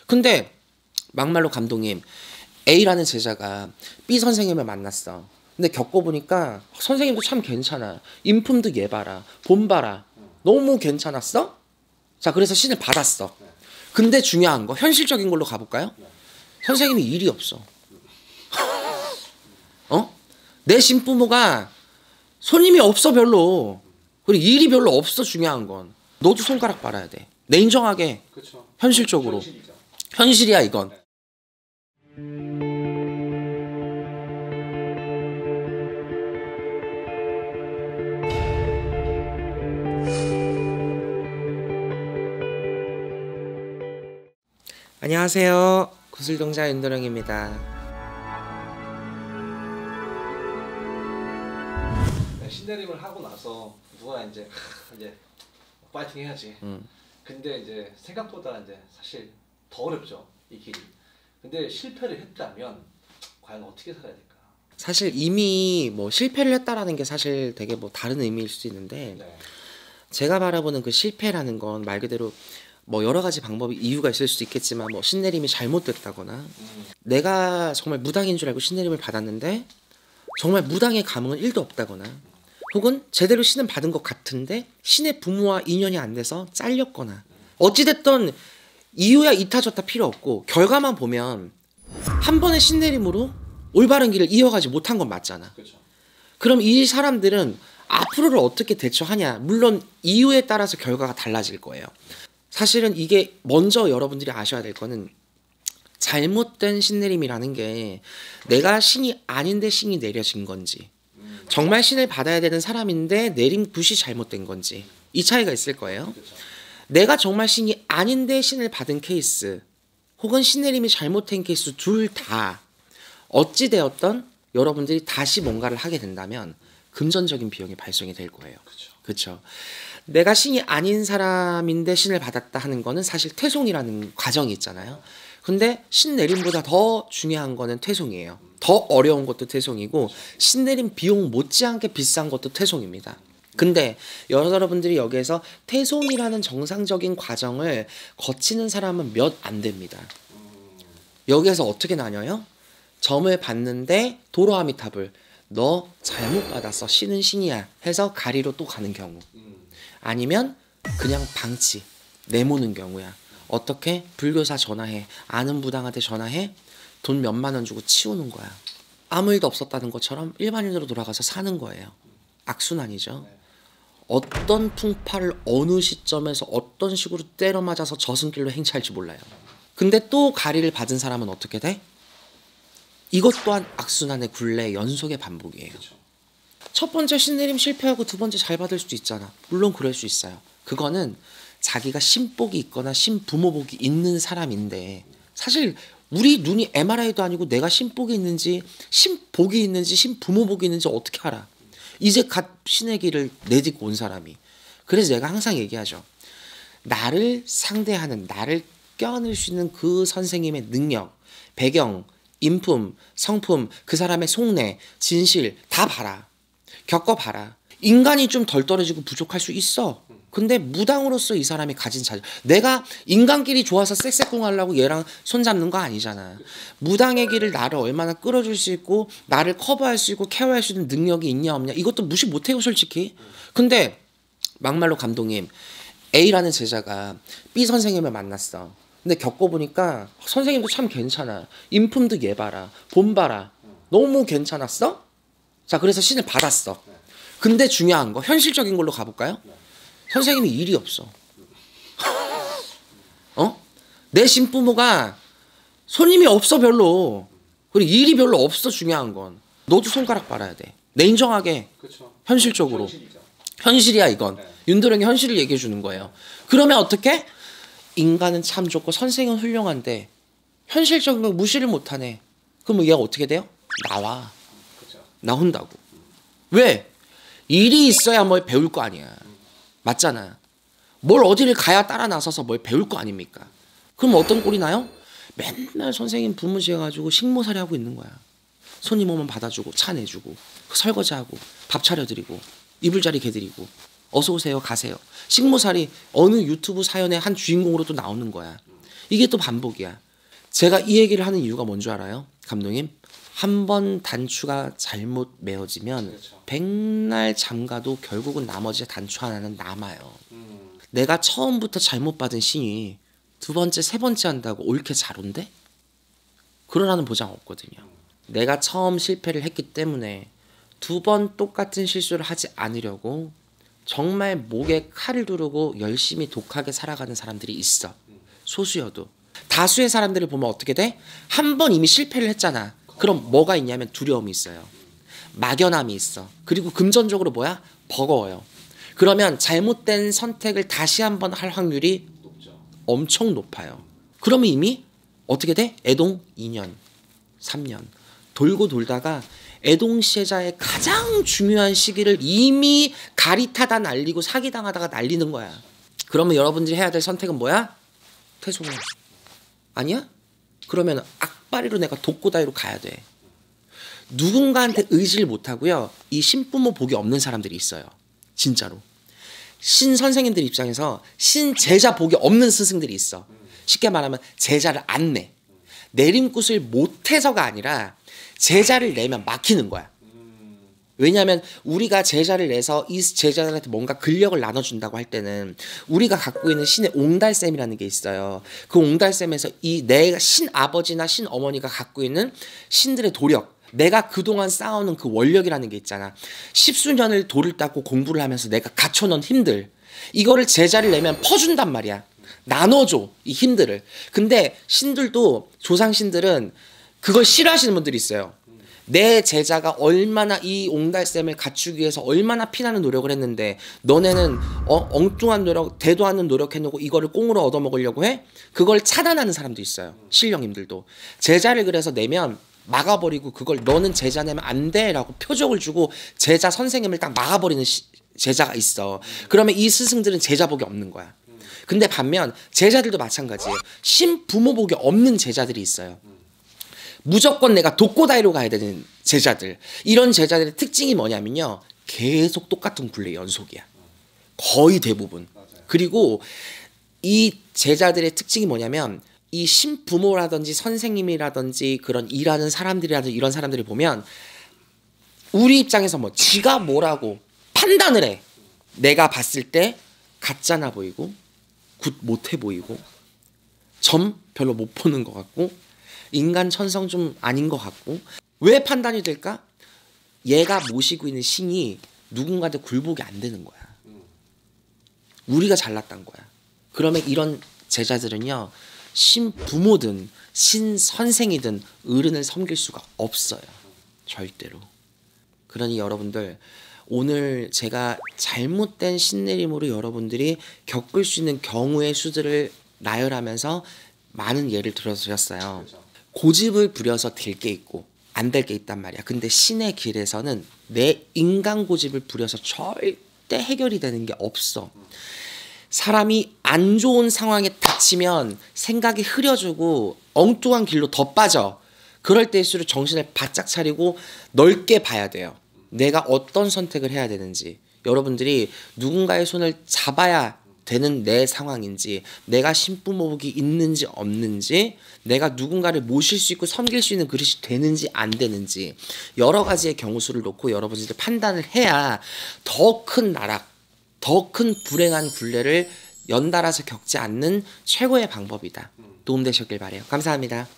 근데 막말로 감독님, A라는 제자가 B 선생님을 만났어. 근데 겪어보니까 선생님도 참 괜찮아. 인품도 얘 봐라. 본 봐라. 너무 괜찮았어? 자, 그래서 신을 받았어. 근데 중요한 거, 현실적인 걸로 가볼까요? 선생님이 일이 없어. 내 신부모가 손님이 없어 별로. 그리고 일이 별로 없어. 중요한 건 너도 손가락 빨아야 돼. 내 인정하게. 그쵸. 현실적으로. 현실이야 이건. 안녕하세요. 구슬동자 윤도령입니다. 신내림을 하고 나서 누가 이제 파이팅 해야지. 근데 이제 생각보다 이제 사실 더 어렵죠, 이 길이. 근데 실패를 했다면 과연 어떻게 살아야 될까? 사실 이미 뭐 실패를 했다라는 게 사실 되게 뭐 다른 의미일 수도 있는데, 네. 제가 바라보는 그 실패라는 건 말 그대로 뭐 여러 가지 방법이 이유가 있을 수도 있겠지만, 뭐 신내림이 잘못됐다거나 내가 정말 무당인 줄 알고 신내림을 받았는데 정말 무당의 감흥은 1도 없다거나, 혹은 제대로 신은 받은 것 같은데 신의 부모와 인연이 안 돼서 잘렸거나, 어찌됐든 이유야 이타저타 필요 없고 결과만 보면 한 번의 신내림으로 올바른 길을 이어가지 못한 건 맞잖아. 그렇죠. 그럼 이 사람들은 앞으로를 어떻게 대처하냐, 물론 이유에 따라서 결과가 달라질 거예요. 사실은 이게 먼저 여러분들이 아셔야 될 거는, 잘못된 신내림이라는 게 내가 신이 아닌데 신이 내려진 건지, 정말 신을 받아야 되는 사람인데 내림 굿이 잘못된 건지, 이 차이가 있을 거예요. 그렇죠. 내가 정말 신이 아닌데 신을 받은 케이스, 혹은 신내림이 잘못된 케이스, 둘 다 어찌되었던 여러분들이 다시 뭔가를 하게 된다면 금전적인 비용이 발생이 될 거예요. 그렇죠. 내가 신이 아닌 사람인데 신을 받았다 하는 거는 사실 퇴송이라는 과정이 있잖아요. 근데 신내림보다 더 중요한 거는 퇴송이에요. 더 어려운 것도 퇴송이고, 신내림 비용 못지않게 비싼 것도 퇴송입니다. 근데 여러분들이 여기에서 퇴송이라는 정상적인 과정을 거치는 사람은 몇 안 됩니다. 여기에서 어떻게 나뉘어요? 점을 봤는데 도로아미타불, 너 잘못 받았어, 신은 신이야 해서 가리로 또 가는 경우, 아니면 그냥 방치 내모는 경우야. 어떻게? 불교사 전화해, 아는 무당한테 전화해, 돈 몇만 원 주고 치우는 거야. 아무 일도 없었다는 것처럼 일반인으로 돌아가서 사는 거예요. 악순환이죠. 어떤 풍파를 어느 시점에서 어떤 식으로 때려 맞아서 저승길로 행차할지 몰라요. 근데 또 가리를 받은 사람은 어떻게 돼? 이것 또한 악순환의 굴레 연속의 반복이에요. 첫 번째 신내림 실패하고 두 번째 잘 받을 수도 있잖아. 물론 그럴 수 있어요. 그거는 자기가 신복이 있거나 신부모복이 있는 사람인데, 사실 우리 눈이 MRI도 아니고 내가 신복이 있는지 신복이 있는지 신부모복이 있는지 어떻게 알아? 이제 갓 신의 길을 내딛고 온 사람이. 그래서 내가 항상 얘기하죠. 나를 상대하는, 나를 껴안을 수 있는 그 선생님의 능력, 배경, 인품, 성품, 그 사람의 속내, 진실 다 봐라. 겪어봐라. 인간이 좀 덜 떨어지고 부족할 수 있어. 근데 무당으로서 이 사람이 가진 자질, 내가 인간끼리 좋아서 섹스꿍 하려고 얘랑 손잡는 거 아니잖아. 무당의 길을 나를 얼마나 끌어줄 수 있고 나를 커버할 수 있고 케어할 수 있는 능력이 있냐 없냐, 이것도 무시 못해요 솔직히. 근데 막말로 감독님, A라는 제자가 B 선생님을 만났어. 근데 겪어보니까 선생님도 참 괜찮아. 인품도 얘 봐라. 본 봐라. 너무 괜찮았어? 자, 그래서 신을 받았어. 근데 중요한 거, 현실적인 걸로 가볼까요? 선생님이 일이 없어. 내 신부모가 손님이 없어 별로. 그리고 일이 별로 없어. 중요한 건 너도 손가락 빨아야 돼. 내 인정하게. 그쵸. 현실적으로. 현실이야 이건. 윤도령이 현실을 얘기해 주는 거예요. 그러면 어떻게? 인간은 참 좋고 선생은 훌륭한데 현실적인 거 무시를 못하네. 그럼 얘가 어떻게 돼요? 나와. 나온다고. 왜? 일이 있어야 뭘 배울 거 아니야. 맞잖아. 뭘 어디를 가야 따라 나서서 뭘 배울 거 아닙니까? 그럼 어떤 꼴이 나요? 맨날 선생님 부무시해가지고 식모살이 하고 있는 거야. 손님 오면 받아주고 차 내주고 설거지하고 밥 차려드리고 이불자리 개드리고 어서 오세요 가세요. 식모살이 어느 유튜브 사연의 한 주인공으로 또 나오는 거야. 이게 또 반복이야. 제가 이 얘기를 하는 이유가 뭔 줄 알아요? 감독님? 한 번 단추가 잘못 메어지면 그렇죠. 백날 잠가도 결국은 나머지 단추 하나는 남아요. 내가 처음부터 잘못 받은 신이 두 번째, 세 번째 한다고 옳게 잘 온대? 그러라는 보장 없거든요. 내가 처음 실패를 했기 때문에 두 번 똑같은 실수를 하지 않으려고 정말 목에 칼을 두르고 열심히 독하게 살아가는 사람들이 있어. 소수여도. 다수의 사람들을 보면 어떻게 돼? 한 번 이미 실패를 했잖아. 그럼 뭐가 있냐면 두려움이 있어요. 막연함이 있어. 그리고 금전적으로 뭐야? 버거워요. 그러면 잘못된 선택을 다시 한번 할 확률이 엄청 높아요. 그러면 이미 어떻게 돼? 애동 2년, 3년 돌고 돌다가 애동시해자의 가장 중요한 시기를 이미 가리타다 날리고 사기당하다가 날리는 거야. 그러면 여러분들이 해야 될 선택은 뭐야? 퇴소해. 아니야? 그러면 악바리로 내가 독고다이로 가야 돼. 누군가한테 의지를 못하고요. 이 신부모 복이 없는 사람들이 있어요. 진짜로. 신 선생님들 입장에서 신 제자 복이 없는 스승들이 있어. 쉽게 말하면 제자를 안 내. 내림굿을 못해서가 아니라 제자를 내면 막히는 거야. 왜냐하면 우리가 제자를 내서 이 제자들한테 뭔가 근력을 나눠준다고 할 때는 우리가 갖고 있는 신의 옹달샘이라는 게 있어요. 그 옹달샘에서 이 내 신아버지나 신어머니가 갖고 있는 신들의 도력, 내가 그동안 쌓아오는 그 원력이라는 게 있잖아. 십수년을 돌을 닦고 공부를 하면서 내가 갖춰놓은 힘들, 이거를 제자를 내면 퍼준단 말이야. 나눠줘, 이 힘들을. 근데 신들도, 조상신들은 그걸 싫어하시는 분들이 있어요. 내 제자가 얼마나 이 옹달샘을 갖추기 위해서 얼마나 피나는 노력을 했는데 너네는 엉뚱한 노력, 대도 않는 노력해놓고 이거를 꽁으로 얻어먹으려고 해? 그걸 차단하는 사람도 있어요. 신령님들도. 제자를 그래서 내면 막아버리고 그걸 너는 제자 내면 안 돼 라고 표적을 주고 제자 선생님을 딱 막아버리는 제자가 있어. 그러면 이 스승들은 제자복이 없는 거야. 근데 반면 제자들도 마찬가지예요. 신부모복이 없는 제자들이 있어요. 무조건 내가 독고다이로 가야 되는 제자들. 이런 제자들의 특징이 뭐냐면요. 계속 똑같은 굴레 연속이야. 거의 대부분. 그리고 이 제자들의 특징이 뭐냐면 이 신부모라든지 선생님이라든지 그런 일하는 사람들이라든지 이런 사람들을 보면 우리 입장에서 뭐 지가 뭐라고 판단을 해. 내가 봤을 때 가짜나 보이고 굿 못해 보이고 점 별로 못 보는 것 같고 인간 천성 좀 아닌 것 같고. 왜 판단이 될까? 얘가 모시고 있는 신이 누군가한테 굴복이 안 되는 거야. 우리가 잘났단 거야. 그러면 이런 제자들은요, 신 부모든 신 선생이든 어른을 섬길 수가 없어요. 절대로. 그러니 여러분들, 오늘 제가 잘못된 신내림으로 여러분들이 겪을 수 있는 경우의 수들을 나열하면서 많은 예를 들어드렸어요. 고집을 부려서 될 게 있고 안 될 게 있단 말이야. 근데 신의 길에서는 내 인간 고집을 부려서 절대 해결이 되는 게 없어. 사람이 안 좋은 상황에 닥치면 생각이 흐려지고 엉뚱한 길로 더 빠져. 그럴 때일수록 정신을 바짝 차리고 넓게 봐야 돼요. 내가 어떤 선택을 해야 되는지. 여러분들이 누군가의 손을 잡아야 되는 내 상황인지, 내가 신부모복이 있는지 없는지, 내가 누군가를 모실 수 있고 섬길 수 있는 그릇이 되는지 안 되는지, 여러 가지의 경우수를 놓고 여러분들이 판단을 해야 더 큰 나락, 더 큰 불행한 굴레를 연달아서 겪지 않는 최고의 방법이다. 도움되셨길 바라요. 감사합니다.